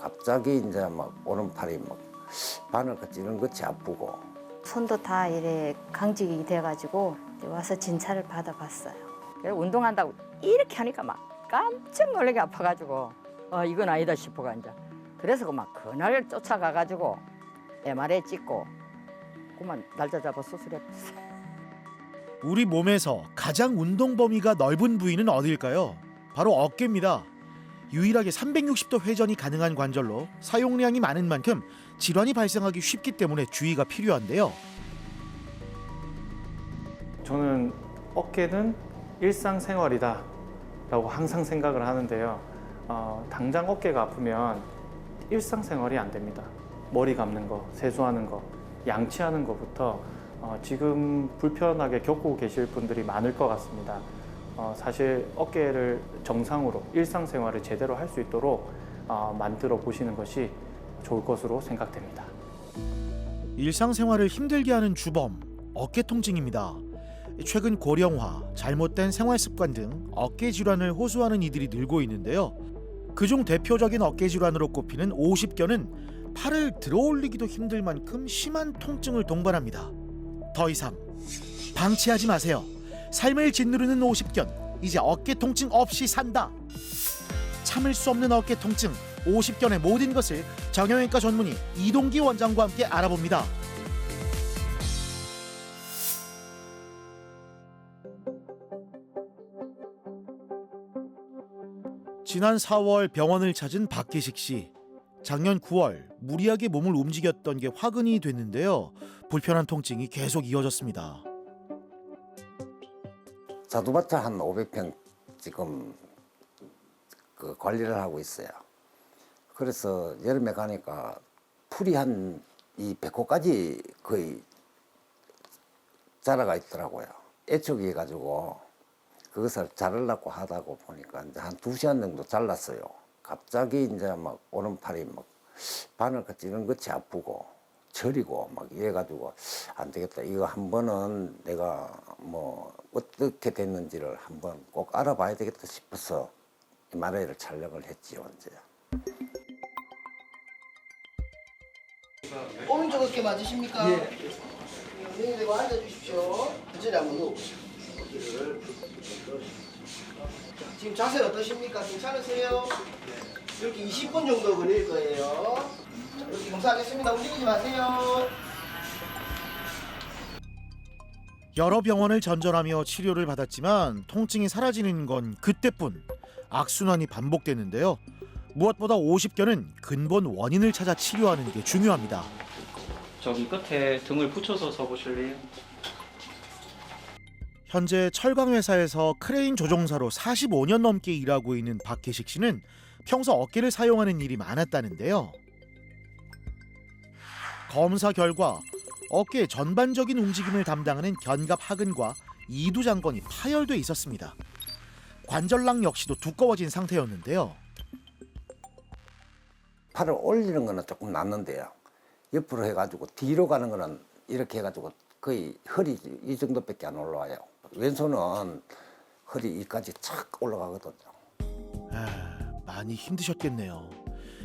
갑자기 이제 막 오른팔이 막 바늘같이 찌는 것이 아프고. 손도 다 이래 강직이 돼가지고 와서 진찰을 받아봤어요. 그래서 운동한다고 이렇게 하니까 막 깜짝 놀라게 아파가지고 이건 아니다 싶어가 이제 그래서 막 그날 쫓아가가지고 MRI 찍고 그만 날짜 잡아 수술했어요. 우리 몸에서 가장 운동 범위가 넓은 부위는 어디일까요? 바로 어깨입니다. 유일하게 360도 회전이 가능한 관절로 사용량이 많은 만큼 질환이 발생하기 쉽기 때문에 주의가 필요한데요. 저는 어깨는 일상생활이다 라고 항상 생각을 하는데요. 당장 어깨가 아프면 일상생활이 안 됩니다. 머리 감는 거, 세수하는 거, 양치하는 것부터 지금 불편하게 겪고 계실 분들이 많을 것 같습니다. 사실 어깨를 정상으로 일상생활을 제대로 할 수 있도록 만들어 보시는 것이 좋을 것으로 생각됩니다. 일상생활을 힘들게 하는 주범, 어깨 통증입니다. 최근 고령화, 잘못된 생활 습관 등 어깨 질환을 호소하는 이들이 늘고 있는데요. 그중 대표적인 어깨 질환으로 꼽히는 오십견은 팔을 들어올리기도 힘들 만큼 심한 통증을 동반합니다. 더 이상 방치하지 마세요. 삶을 짓누르는 오십견, 이제 어깨 통증 없이 산다. 참을 수 없는 어깨 통증, 오십견의 모든 것을 정형외과 전문의 이동기 원장과 함께 알아봅니다. 지난 4월 병원을 찾은 박계식 씨. 작년 9월 무리하게 몸을 움직였던 게 화근이 됐는데요. 불편한 통증이 계속 이어졌습니다. 자두밭을 한 500평 지금 그 관리를 하고 있어요. 그래서 여름에 가니까 풀이 한 이 배꼽까지 거의 자라가 있더라고요. 애초기 해가지고 그것을 자르려고 하다고 보니까 이제 한 2시간 정도 잘랐어요. 갑자기 이제 막 오른팔이 막 바늘같이 찌는 것이 아프고 저리고 막 이래가지고 안 되겠다. 이거 한 번은 내가 뭐 어떻게 됐는지를 한번 꼭 알아봐야 되겠다 싶어서 MRI를 촬영을 했지요, 이제. 오른쪽 어깨 맞으십니까? 예. 여기 대고 앉아주십시오. 천천히 한번 누워보시오. 지금 자세 어떠십니까? 괜찮으세요? 이렇게 20분 정도 걸릴 거예요. 자, 이렇게 검사하겠습니다. 움직이지 마세요. 여러 병원을 전전하며 치료를 받았지만 통증이 사라지는 건 그때뿐. 악순환이 반복되는데요. 무엇보다 오십견은 근본 원인을 찾아 치료하는 게 중요합니다. 저기 끝에 등을 붙여서 서보실래요? 현재 철강회사에서 크레인 조종사로 45년 넘게 일하고 있는 박계식 씨는 평소 어깨를 사용하는 일이 많았다는데요. 검사 결과 어깨의 전반적인 움직임을 담당하는 견갑 하근과 이두장건이 파열돼 있었습니다. 관절낭 역시도 두꺼워진 상태였는데요. 팔을 올리는 거는 조금 낫는데요. 옆으로 해가지고 뒤로 가는 거는 이렇게 해가지고 거의 허리 이 정도밖에 안 올라와요. 왼손은 허리 위까지 착 올라가거든요. 많이 힘드셨겠네요.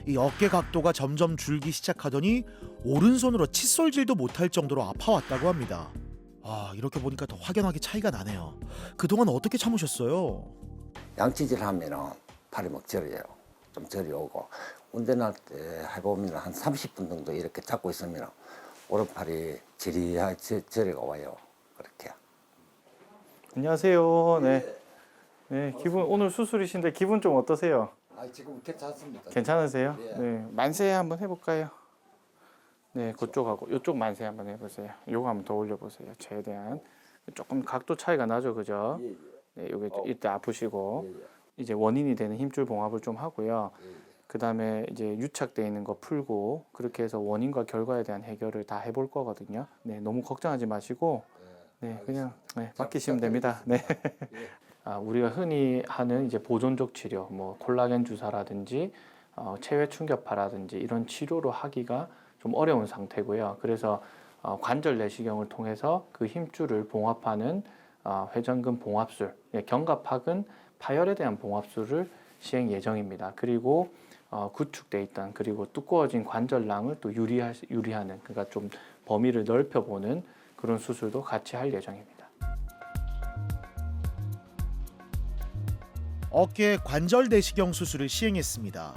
이 어깨 각도가 점점 줄기 시작하더니 오른손으로 칫솔질도 못할 정도로 아파왔다고 합니다. 이렇게 보니까 더 확연하게 차이가 나네요. 그동안 어떻게 참으셨어요? 양치질 하면은 팔이 막 저려요. 좀 저리 오고 운전할 때 해보면 한 30분 정도 이렇게 잡고 있으면 오른팔이 지리하게 저리가 와요. 그렇게. 안녕하세요. 네, 기분 오늘 수술이신데 기분 좀 어떠세요? 지금 괜찮습니다. 괜찮으세요? 예. 네, 만세 한번 해볼까요? 네, 그쪽하고 이쪽 만세 한번 해보세요. 요거 한번 더 올려보세요. 최대한 조금 각도 차이가 나죠, 그죠? 예, 예. 네, 요게 이때 아프시고 예, 예. 이제 원인이 되는 힘줄 봉합을 좀 하고요. 그 다음에 이제 유착돼 있는 거 풀고 그렇게 해서 원인과 결과에 대한 해결을 다 해볼 거거든요. 네, 너무 걱정하지 마시고 네, 그냥 맡기시면 됩니다. 네. 우리가 흔히 하는 이제 보존적 치료, 뭐 콜라겐 주사라든지 체외 충격파라든지 이런 치료로 하기가 좀 어려운 상태고요. 그래서 관절 내시경을 통해서 그 힘줄을 봉합하는 회전근 봉합술, 견갑하근 파열에 대한 봉합술을 시행 예정입니다. 그리고 구축돼 있던 그리고 두꺼워진 관절낭을 또 유리하는 그러니까 좀 범위를 넓혀보는 그런 수술도 같이 할 예정입니다. 어깨 관절 내시경 수술을 시행했습니다.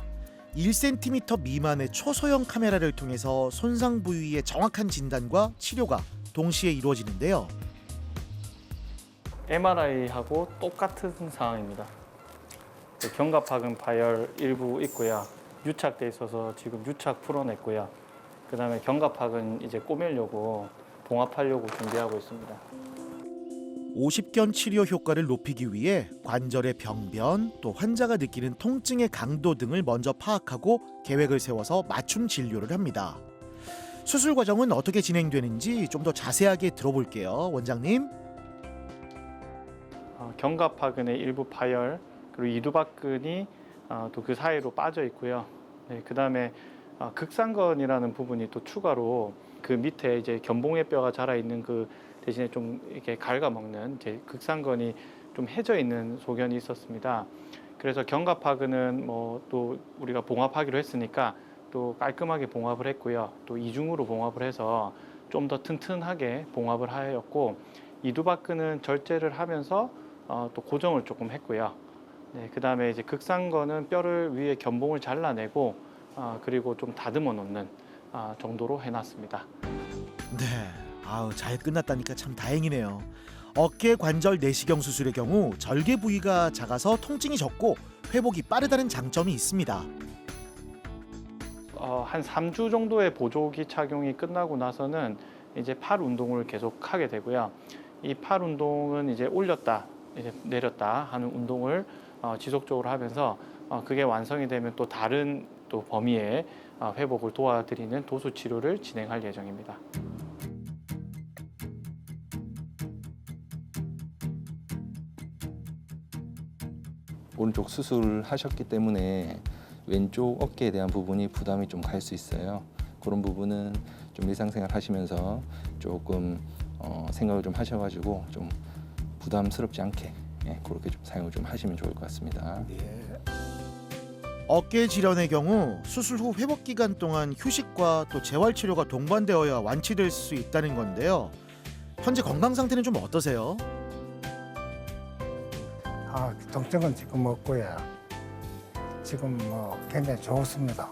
1cm 미만의 초소형 카메라를 통해서 손상 부위의 정확한 진단과 치료가 동시에 이루어지는데요. MRI하고 똑같은 상황입니다. 견갑하근 파열 일부 있고요. 유착돼 있어서 지금 유착 풀어냈고요. 그다음에 견갑하근 이제 꼬매려고 봉합하려고 준비하고 있습니다. 50견 치료 효과를 높이기 위해 관절의 병변, 또 환자가 느끼는 통증의 강도 등을 먼저 파악하고 계획을 세워서 맞춤 진료를 합니다. 수술 과정은 어떻게 진행되는지 좀 더 자세하게 들어볼게요, 원장님. 견갑하근의 일부 파열 그리고 이두박근이 또 그 사이로 빠져 있고요. 네, 그다음에 극상근이라는 부분이 또 추가로 그 밑에 이제 견봉의 뼈가 자라 있는 그 대신에 좀 이렇게 갉아먹는 이제 극상근이 좀 해져 있는 소견이 있었습니다. 그래서 견갑하근은 뭐 또 우리가 봉합하기로 했으니까 또 깔끔하게 봉합을 했고요. 또 이중으로 봉합을 해서 좀 더 튼튼하게 봉합을 하였고 이두박근은 절제를 하면서 또 고정을 조금 했고요. 네, 그다음에 이제 극상근은 뼈를 위에 견봉을 잘라내고 그리고 좀 다듬어 놓는 정도로 해놨습니다. 네, 잘 끝났다니까 참 다행이네요. 어깨 관절 내시경 수술의 경우 절개 부위가 작아서 통증이 적고 회복이 빠르다는 장점이 있습니다. 한 3주 정도의 보조기 착용이 끝나고 나서는 이제 팔 운동을 계속 하게 되고요. 이 팔 운동은 이제 올렸다, 이제 내렸다 하는 운동을 지속적으로 하면서 그게 완성이 되면 또 다른 또 범위의 회복을 도와드리는 도수 치료를 진행할 예정입니다. 오른쪽 수술을 하셨기 때문에 왼쪽 어깨에 대한 부분이 부담이 좀 갈 수 있어요. 그런 부분은 좀 일상생활 하시면서 조금 생각을 좀 하셔가지고 좀 부담스럽지 않게 그렇게 좀 사용을 좀 하시면 좋을 것 같습니다. 어깨 질환의 경우 수술 후 회복 기간 동안 휴식과 또 재활 치료가 동반되어야 완치될 수 있다는 건데요. 현재 건강 상태는 좀 어떠세요? 통증은 지금 없고요. 지금 뭐 굉장히 좋습니다.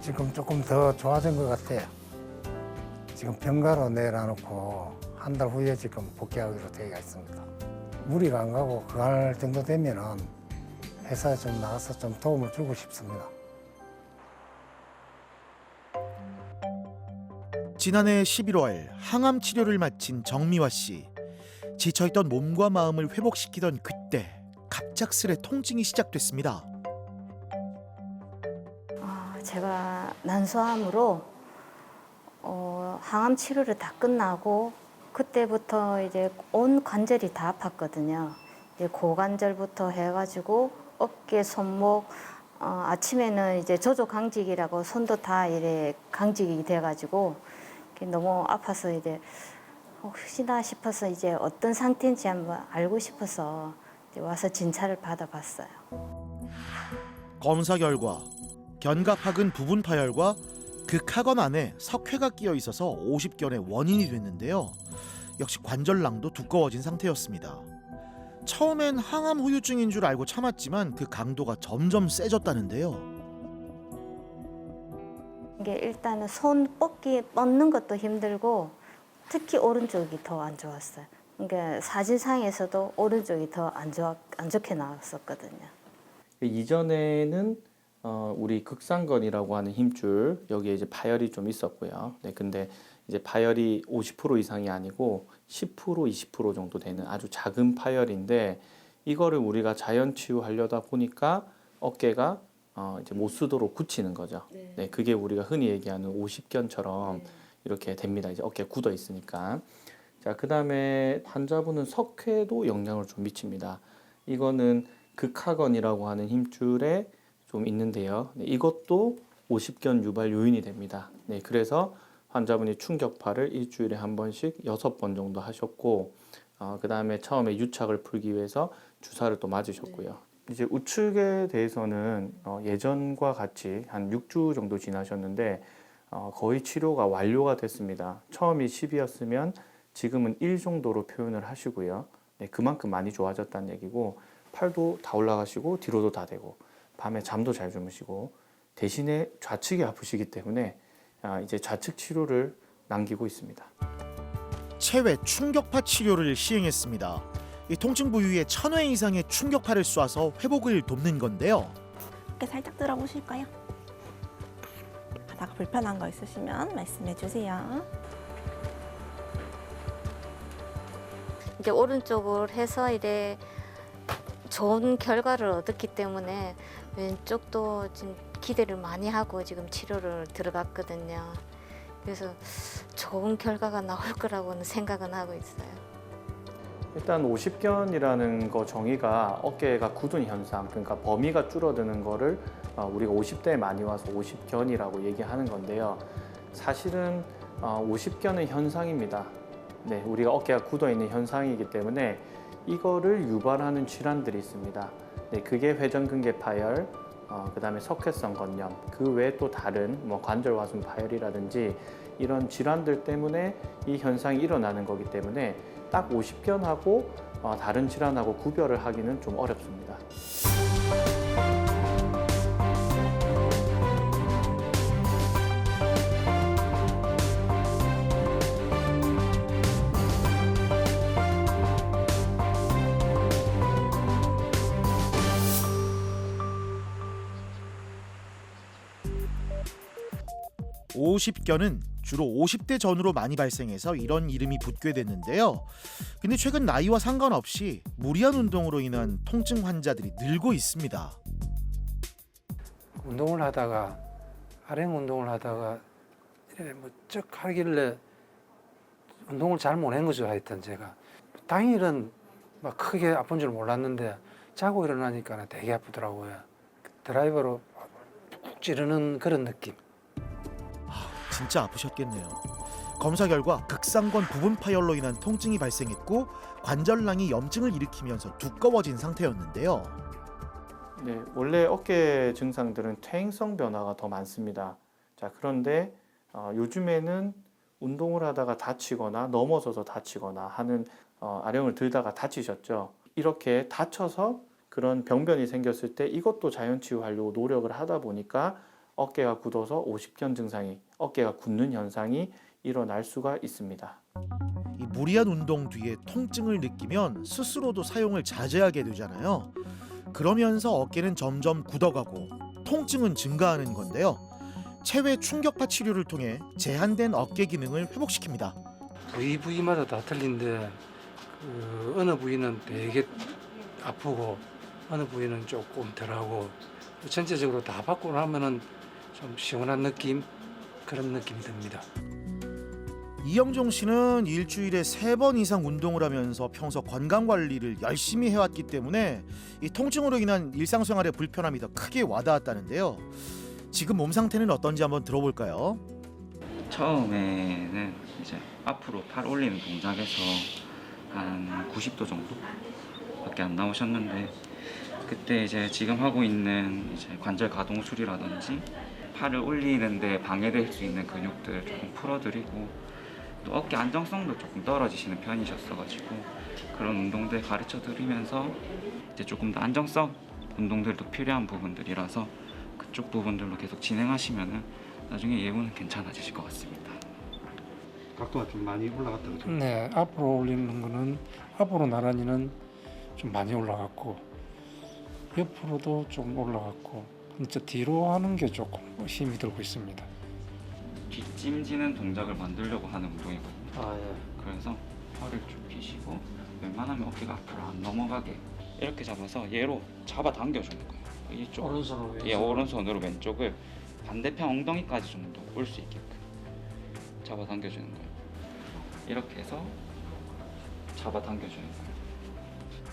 지금 조금 더 좋아진 것 같아요. 지금 병가로 내려놓고 한 달 후에 지금 복귀하기로 되어 있습니다. 무리가 안 가고 그할 정도 되면은 회사에 좀 나가서 좀 도움을 주고 싶습니다. 지난해 11월 항암 치료를 마친 정미화 씨. 지쳐있던 몸과 마음을 회복시키던 그때 갑작스레 통증이 시작됐습니다. 제가 난소암으로 항암 치료를 다 끝나고 그때부터 이제 온 관절이 다 아팠거든요. 이제 고관절부터 해가지고 어깨, 손목, 아침에는 이제 조조강직이라고 손도 다 이래 강직이 돼가지고 너무 아파서 이제 혹시나 싶어서 이제 어떤 상태인지 한번 알고 싶어서 이제 와서 진찰을 받아봤어요. 검사 결과 견갑하근 부분 파열과 극하관 안에 석회가 끼어 있어서 50견의 원인이 됐는데요. 역시 관절낭도 두꺼워진 상태였습니다. 처음엔 항암 후유증인 줄 알고 참았지만 그 강도가 점점 세졌다는데요. 이게 일단은 손 뻗는 것도 힘들고 특히 오른쪽이 더 안 좋았어요. 그러니까 사진상에서도 오른쪽이 더 안 좋게 나왔었거든요. 이전에는 우리 극상근이라고 하는 힘줄 여기에 이제 파열이 좀 있었고요. 네, 근데 이제 파열이 50% 이상이 아니고 10%, 20% 정도 되는 아주 작은 파열인데 이거를 우리가 자연 치유하려다 보니까 어깨가 이제 못 쓰도록 굳히는 거죠. 네, 그게 우리가 흔히 얘기하는 50견처럼 이렇게 됩니다. 이제 어깨 굳어 있으니까. 자, 그다음에 환자분은 석회도 영향을 좀 미칩니다. 이거는 극하근이라고 하는 힘줄에 좀 있는데요. 네, 이것도 50견 유발 요인이 됩니다. 네, 그래서 환자분이 충격파를 일주일에 한 번씩 6번 정도 하셨고, 그 다음에 처음에 유착을 풀기 위해서 주사를 또 맞으셨고요. 이제 우측에 대해서는 예전과 같이 한 6주 정도 지나셨는데 거의 치료가 완료가 됐습니다. 처음이 10이었으면 지금은 1 정도로 표현을 하시고요. 네, 그만큼 많이 좋아졌다는 얘기고 팔도 다 올라가시고 뒤로도 다 되고 밤에 잠도 잘 주무시고 대신에 좌측이 아프시기 때문에 이제 좌측 치료를 남기고 있습니다. 체외 충격파 치료를 시행했습니다. 이 통증 부위에 1000회 이상의 충격파를 쏴서 회복을 돕는 건데요. 어깨 살짝 들어보실까요? 하다가 불편한 거 있으시면 말씀해 주세요. 이제 오른쪽을 해서 이래 좋은 결과를 얻었기 때문에 왼쪽도 지금 기대를 많이 하고 지금 치료를 들어갔거든요. 그래서 좋은 결과가 나올 거라고는 생각은 하고 있어요. 일단 50견이라는 거 정의가 어깨가 굳은 현상, 그러니까 범위가 줄어드는 거를 우리가 50대에 많이 와서 50견이라고 얘기하는 건데요. 사실은 50견은 현상입니다. 네, 우리가 어깨가 굳어 있는 현상이기 때문에 이거를 유발하는 질환들이 있습니다. 네, 그게 회전근개 파열, 그다음에 석회성 건염, 그 외에 또 다른 관절화순 파열이라든지 이런 질환들 때문에 이 현상이 일어나는 거기 때문에 딱 50견하고 다른 질환하고 구별을 하기는 좀 어렵습니다. 오십견은 주로 50대 전후로 많이 발생해서 이런 이름이 붙게 됐는데요. 근데 최근 나이와 상관없이 무리한 운동으로 인한 통증 환자들이 늘고 있습니다. 운동을 하다가 발행 운동을 하다가 이래 뭐쩍 하길래 운동을 잘 못한 거죠. 하여튼 제가 당일은 막 크게 아픈 줄 몰랐는데 자고 일어나니까 되게 아프더라고요. 드라이버로 푹 찌르는 그런 느낌. 진짜 아프셨겠네요. 검사 결과 극상권 부분 파열로 인한 통증이 발생했고 관절낭이 염증을 일으키면서 두꺼워진 상태였는데요. 네, 원래 어깨 증상들은 퇴행성 변화가 더 많습니다. 자, 그런데 요즘에는 운동을 하다가 다치거나 넘어져서 다치거나 하는 아령을 들다가 다치셨죠. 이렇게 다쳐서 그런 병변이 생겼을 때 이것도 자연 치유하려고 노력을 하다 보니까 어깨가 굳어서 오십견 증상이, 어깨가 굳는 현상이 일어날 수가 있습니다. 이 무리한 운동 뒤에 통증을 느끼면 스스로도 사용을 자제하게 되잖아요. 그러면서 어깨는 점점 굳어가고 통증은 증가하는 건데요. 체외 충격파 치료를 통해 제한된 어깨 기능을 회복시킵니다. 부위마다 다 틀린데 어느 부위는 되게 아프고 어느 부위는 조금 덜하고 전체적으로 다 받고 나면은 좀 시원한 느낌, 그런 느낌이 듭니다. 이영종 씨는 일주일에 3번 이상 운동을 하면서 평소 건강 관리를 열심히 해왔기 때문에 이 통증으로 인한 일상생활의 불편함이 더 크게 와닿았다는데요. 지금 몸 상태는 어떤지 한번 들어볼까요? 처음에는 이제 앞으로 팔 올리는 동작에서 한 90도 정도밖에 안 나오셨는데 그때 이제 지금 하고 있는 이제 관절 가동술이라든지 팔을 올리는데 방해될 수 있는 근육들 조금 풀어드리고 또 어깨 안정성도 조금 떨어지시는 편이셨어가지고 그런 운동들 가르쳐 드리면서 이제 조금 더 안정성 운동들도 필요한 부분들이라서 그쪽 부분들로 계속 진행하시면은 나중에 예후는 괜찮아지실 것 같습니다. 각도가 좀 많이 올라갔다 그죠? 네, 앞으로 올리는 거는 앞으로 나란히는 좀 많이 올라갔고 옆으로도 좀 올라갔고 진짜 뒤로 하는 게 조금 힘이 들고 있습니다. 뒷짐지는 동작을 만들려고 하는 운동이거든요. 예. 그래서 허리를 쭉 펴시고 웬만하면 어깨가 앞으로 안 넘어가게 이렇게 잡아서 얘로 잡아 당겨주는 거예요. 이쪽 오른손으로 왼쪽. 예, 오른손으로 왼쪽을 반대편 엉덩이까지 정도 올 수 있게끔 잡아 당겨주는 거예요. 이렇게 해서 잡아 당겨주는 거예요.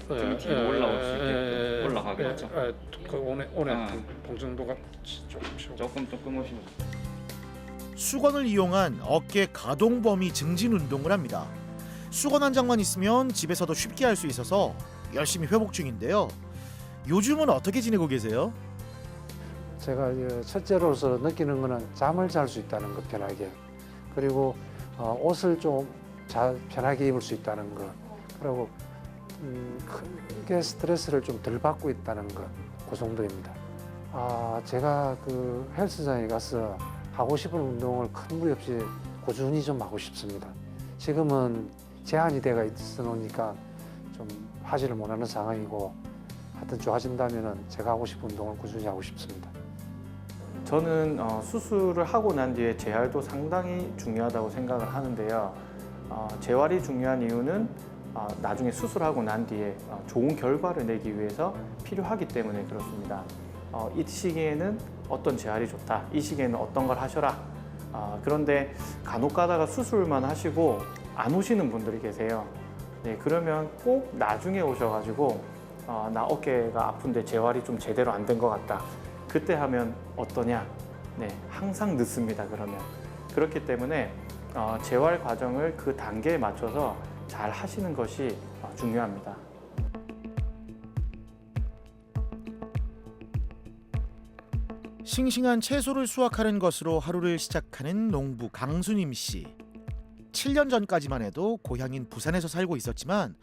좀 뒤로 올라올 수 있게끔 올라가게 하죠. 그 오늘 봉정도가 조금 오시면 수건을 이용한 어깨 가동 범위 증진 운동을 합니다. 수건 한 장만 있으면 집에서도 쉽게 할 수 있어서 열심히 회복 중인데요. 요즘은 어떻게 지내고 계세요? 제가 첫째로서 느끼는 거는 잠을 잘 수 있다는 것, 편하게. 그리고 옷을 좀 편하게 입을 수 있다는 것. 그리고 크게 스트레스를 좀 덜 받고 있다는 것. 그 정도입니다. 제가 그 헬스장에 가서 하고 싶은 운동을 큰 무리 없이 꾸준히 좀 하고 싶습니다. 지금은 제한이 되어 있어 놓으니까 좀 하지를 못하는 상황이고, 하여튼 좋아진다면 제가 하고 싶은 운동을 꾸준히 하고 싶습니다. 저는 수술을 하고 난 뒤에 재활도 상당히 중요하다고 생각을 하는데요. 재활이 중요한 이유는 나중에 수술하고 난 뒤에 좋은 결과를 내기 위해서 필요하기 때문에 그렇습니다. 이 시기에는 어떤 재활이 좋다, 이 시기에는 어떤 걸 하셔라. 그런데 간혹 가다가 수술만 하시고 안 오시는 분들이 계세요. 네, 그러면 꼭 나중에 오셔가지고 나 어깨가 아픈데 재활이 좀 제대로 안 된 것 같다. 그때 하면 어떠냐? 네, 항상 늦습니다. 그러면 그렇기 때문에 재활 과정을 그 단계에 맞춰서 잘 하시는 것이 중요합니다. 싱싱한 채소를 수확하는 것으로 하루를 시작하는 농부 강수님 씨. 7년 전까지만 해도 고향인 부산에서 살고 있었지만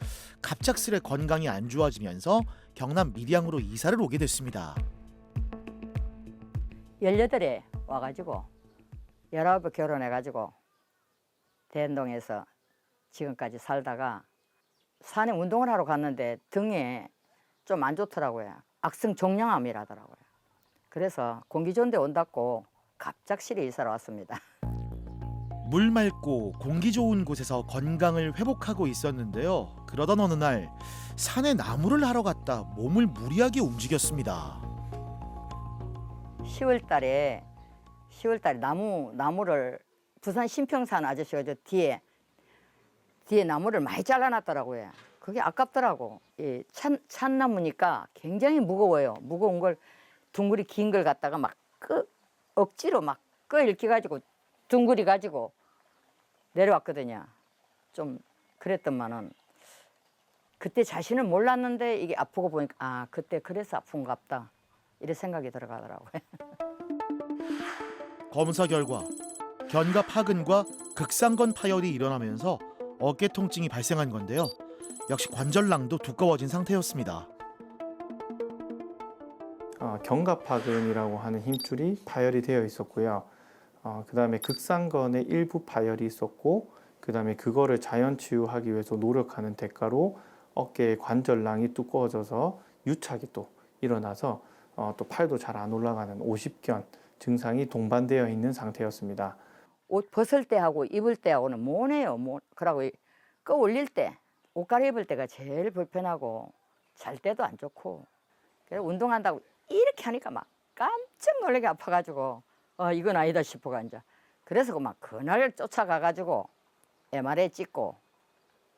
갑작스레 건강이 안 좋아지면서 경남 밀양으로 이사를 오게 됐습니다. 18에 와가지고 19에 결혼해가지고 대연동에서 지금까지 살다가 산에 운동을 하러 갔는데 등에 좀 안 좋더라고요. 악성 종양암이라더라고요. 그래서 공기 좋은 데 온다고 갑작스레 이사를 왔습니다. 물 맑고 공기 좋은 곳에서 건강을 회복하고 있었는데요. 그러던 어느 날 산에 나무를 하러 갔다 몸을 무리하게 움직였습니다. 10월 달에 나무를 부산 신평산 아저씨가 저 뒤에 나무를 많이 잘라놨더라고요. 그게 아깝더라고. 이 참나무니까 굉장히 무거워요. 무거운 걸 둥글이 긴 걸 갖다가 막 억지로 막 끌기 가지고 둥글이 가지고 내려왔거든요. 좀 그랬더만은 그때 자신은 몰랐는데 이게 아프고 보니까 그때 그래서 아픈갑다 이런 생각이 들어가더라고요. 검사 결과 견갑 하근과 극상건 파열이 일어나면서 어깨 통증이 발생한 건데요. 역시 관절낭도 두꺼워진 상태였습니다. 견갑하근이라고 하는 힘줄이 파열이 되어 있었고요. 그다음에 극상건의 일부 파열이 있었고, 그다음에 그거를 자연 치유하기 위해서 노력하는 대가로 어깨의 관절낭이 두꺼워져서 유착이 또 일어나서 또 팔도 잘 안 올라가는 오십견 증상이 동반되어 있는 상태였습니다. 옷 벗을 때하고 입을 때하고는 뭐네요. 그러고 끌어올릴 때, 옷 갈아입을 때가 제일 불편하고 잘 때도 안 좋고, 그래서 운동한다고 이렇게 하니까 막 깜짝 놀라게 아파가지고 이건 아니다 싶어가 이제 그래서 막 그날 쫓아가가지고 MRI 찍고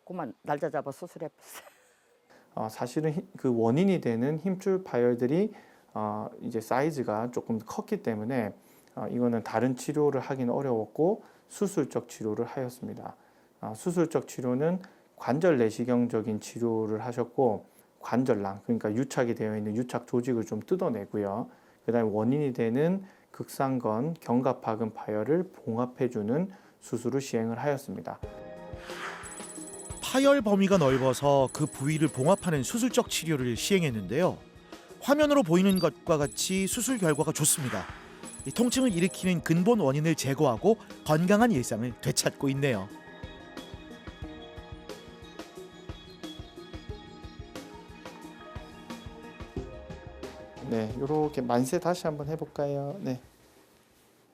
그만 날짜 잡아 수술했어요. 사실은 그 원인이 되는 힘줄 파열들이 이제 사이즈가 조금 컸기 때문에 이거는 다른 치료를 하기는 어려웠고 수술적 치료를 하였습니다. 수술적 치료는 관절 내시경적인 치료를 하셨고, 관절낭, 그러니까 유착이 되어 있는 유착 조직을 좀 뜯어내고요. 그다음에 원인이 되는 극상건, 견갑하근 파열을 봉합해주는 수술을 시행을 하였습니다. 파열 범위가 넓어서 그 부위를 봉합하는 수술적 치료를 시행했는데요. 화면으로 보이는 것과 같이 수술 결과가 좋습니다. 이 통증을 일으키는 근본 원인을 제거하고 건강한 일상을 되찾고 있네요. 네, 이렇게 만세 다시 한번 해볼까요? 네,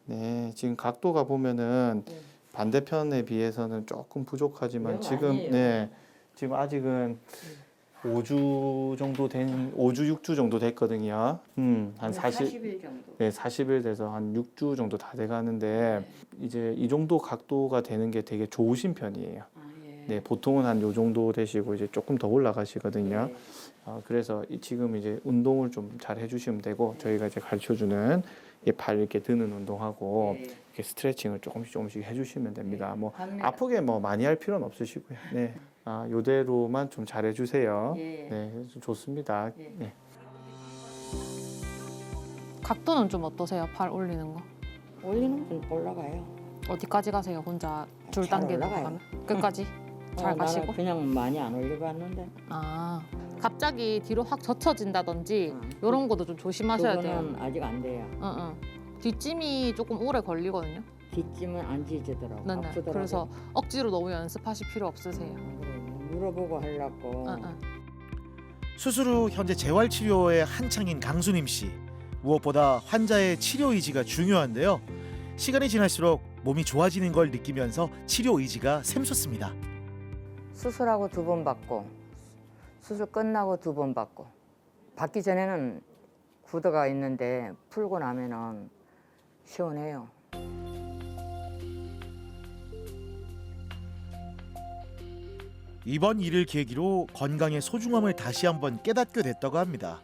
네, 지금 각도가 보면은 반대편에 비해서는 조금 부족하지만 지금 지금 아직은 5주 정도 6주 정도 됐거든요. 한 40일 정도. 네, 40일 돼서 한 6주 정도 다 돼가는데 이제 이 정도 각도가 되는 게 되게 좋으신 편이에요. 네, 보통은 한 요 정도 되시고 이제 조금 더 올라가시거든요. 그래서 지금 이제 운동을 좀 잘 해주시면 되고, 저희가 이제 가르쳐주는 발 이렇게 드는 운동하고 이렇게 스트레칭을 조금씩 해주시면 됩니다. 뭐 아프게 뭐 많이 할 필요는 없으시고요. 네, 요대로만 좀 잘해주세요. 네, 좋습니다. 네. 각도는 좀 어떠세요? 팔 올리는 거? 올리는 건 올라가요. 어디까지 가세요? 혼자 줄 잘 당기는 거 올라가요. 가면? 끝까지? 잘 가시고? 나는 그냥 많이 안 올려봤는데. 아, 갑자기 뒤로 확 젖혀진다든지 이런 것도 좀 조심하셔야 돼요. 그거는 아직 안 돼요. 뒷짐이 조금 오래 걸리거든요. 뒷짐은 안 지지더라고. 네, 아프더라고. 그래서 억지로 너무 연습하실 필요 없으세요. 물어보고 하려고. 수술 후 현재 재활 치료에 한창인 강수님 씨. 무엇보다 환자의 치료 의지가 중요한데요. 시간이 지날수록 몸이 좋아지는 걸 느끼면서 치료 의지가 샘솟습니다. 수술하고 2번 받고 수술 끝나고 2번 받고 받기 전에는 굳어가 있는데 풀고 나면은 시원해요. 이번 일을 계기로 건강의 소중함을 다시 한번 깨닫게 됐다고 합니다.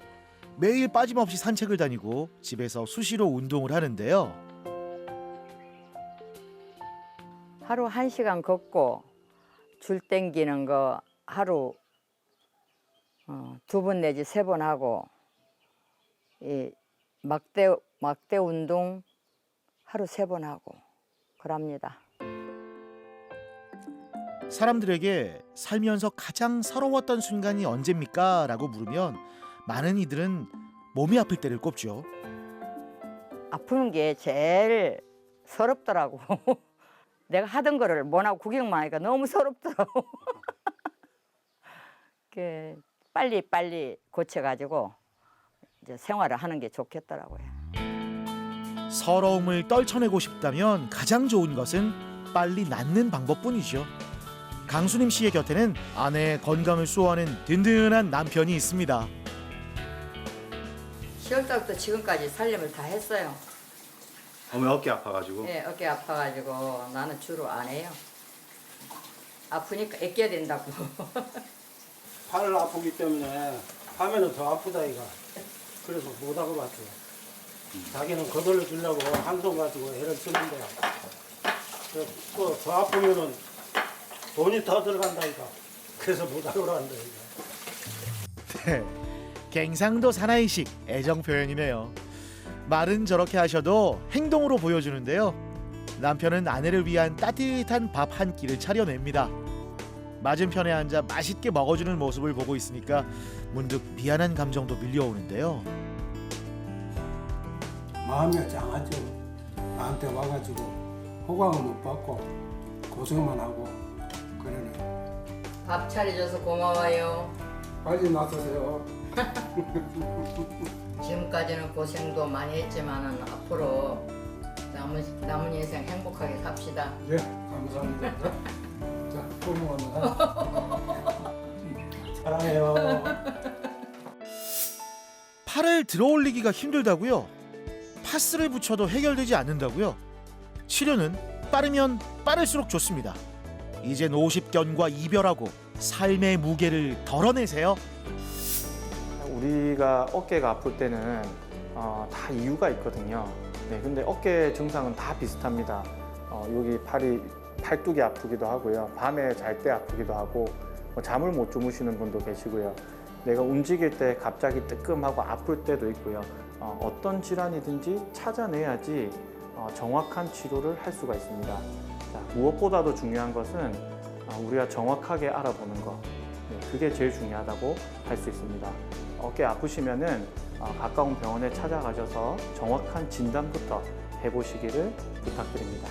매일 빠짐없이 산책을 다니고 집에서 수시로 운동을 하는데요. 하루 1시간 걷고 줄 땡기는 거 하루 2번 내지 3번 하고 이 막대 운동 하루 3번 하고 그럽니다. 사람들에게 살면서 가장 서러웠던 순간이 언제입니까? 라고 물으면 많은 이들은 몸이 아플 때를 꼽죠. 아프는 게 제일 서럽더라고. 내가 하던 거를 못 하고 구경만 하니까 너무 서럽더라고. 빨리 고쳐가지고 이제 생활을 하는 게 좋겠더라고요. 서러움을 떨쳐내고 싶다면 가장 좋은 것은 빨리 낫는 방법뿐이죠. 강수님 씨의 곁에는 아내의 건강을 수호하는 든든한 남편이 있습니다. 10월달부터 지금까지 살림을 다 했어요. 어머니 어깨 아파가지고. 네, 어깨 아파가지고 나는 주로 안 해요. 아프니까 애껴야 된다고. 팔을 아프기 때문에 하면은 더 아프다 이가. 그래서 못하고 봤어요. 자기는 거들러 주려고 한돈 가지고 애를 쓰는데 더 아프면은 돈이 더 들어간다 이가. 그래서 못하고 한다 이가. 네, 갱상도 사나이식 애정 표현이네요. 말은 저렇게 하셔도 행동으로 보여주는데요. 남편은 아내를 위한 따뜻한 밥 한 끼를 차려냅니다. 맞은편에 앉아 맛있게 먹어주는 모습을 보고 있으니까 문득 미안한 감정도 밀려오는데요. 마음이 짱하죠. 나한테 와가지고 호강을 못 받고 고생만 하고 그러네. 밥 차려줘서 고마워요. 빨리 놔두세요. 지금까지는 고생도 많이 했지만 앞으로 남은 인생 행복하게 삽시다. 네, 감사합니다. 자, 고마워요. 사랑해요. 팔을 들어올리기가 힘들다고요? 파스를 붙여도 해결되지 않는다고요? 치료는 빠르면 빠를수록 좋습니다. 이젠 50견과 이별하고 삶의 무게를 덜어내세요. 우리가 어깨가 아플 때는 다 이유가 있거든요. 네, 근데 어깨 증상은 다 비슷합니다. 여기 팔뚝이 아프기도 하고요. 밤에 잘 때 아프기도 하고 잠을 못 주무시는 분도 계시고요. 내가 움직일 때 갑자기 뜨끔하고 아플 때도 있고요. 어떤 질환이든지 찾아내야지 정확한 치료를 할 수가 있습니다. 자, 무엇보다도 중요한 것은 우리가 정확하게 알아보는 것. 네, 그게 제일 중요하다고 할 수 있습니다. 어깨 아프시면은 가까운 병원에 찾아가셔서 정확한 진단부터 해보시기를 부탁드립니다.